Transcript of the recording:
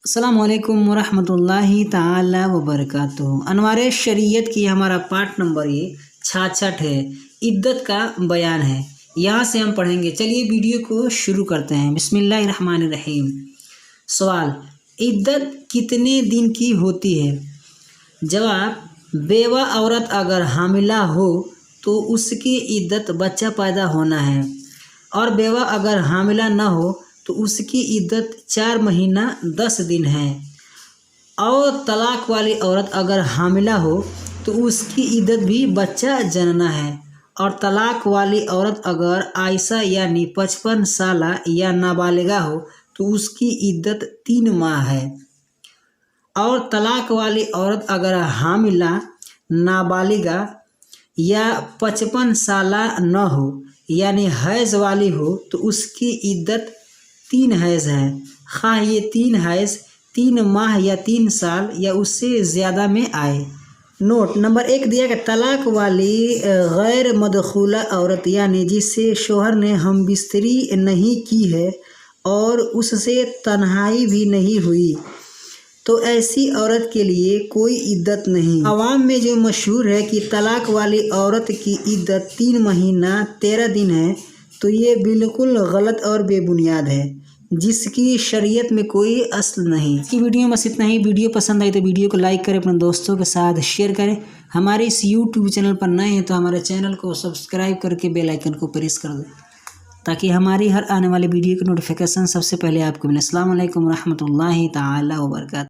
अस्सलाम वालेकुम वरहमतुल्लाहि ताला वबरकातुहू। अनवार शरीयत की हमारा पार्ट नंबर ये 66 है, इद्दत का बयान है। यहाँ से हम पढ़ेंगे। चलिए वीडियो को शुरू करते हैं। बिस्मिल्लाहिर्रहमानिर्रहीम। सवाल, इद्दत कितने दिन की होती है? जवाब, बेवा औरत अगर हामिला हो तो उसकी इद्दत बच्चा पैदा होना है, और बेवा अगर हामिला न हो तो उसकी इद्दत 4 महीना 10 दिन है। और तलाक वाली औरत अगर हामिला हो तो उसकी इद्दत भी बच्चा जनना है। और तलाक वाली औरत अगर आयशा यानी 55 साल या नाबालिगा हो तो उसकी इद्दत 3 माह है। और तलाक वाली औरत अगर हामिला, नाबालिगा या 55 साल न हो यानी हैज़ वाली हो तो उसकी इद्दत 3 हैज़ है। ख़ाह ये 3 हैज़ 3 माह या 3 साल या उससे ज़्यादा में आए। नोट नंबर 1 दिया गया, तलाक वाली गैर मदखूला औरत यानी जिससे शोहर ने हम बिस्तरी नहीं की है और उससे तन्हाई भी नहीं हुई, तो ऐसी औरत के लिए कोई इद्दत नहीं। अवाम में जो मशहूर है कि तलाक वाली औरत की इद्दत 3 महीना 13 दिन है, तो ये बिल्कुल गलत और बेबुनियाद है, जिसकी शरीयत में कोई असल नहीं। इसकी वीडियो में बस इतना ही। वीडियो पसंद आई तो वीडियो को लाइक करें, अपने दोस्तों के साथ शेयर करें। हमारे इस यूट्यूब चैनल पर नए हैं तो हमारे चैनल को सब्सक्राइब करके बेल आइकन को प्रेस कर दें, ताकि हमारी हर आने वाली वीडियो की नोटिफिकेशन सबसे पहले आपको मिले। अस्सलाम वालेकुम रहमतुल्लाहि ताला व बरकातहू।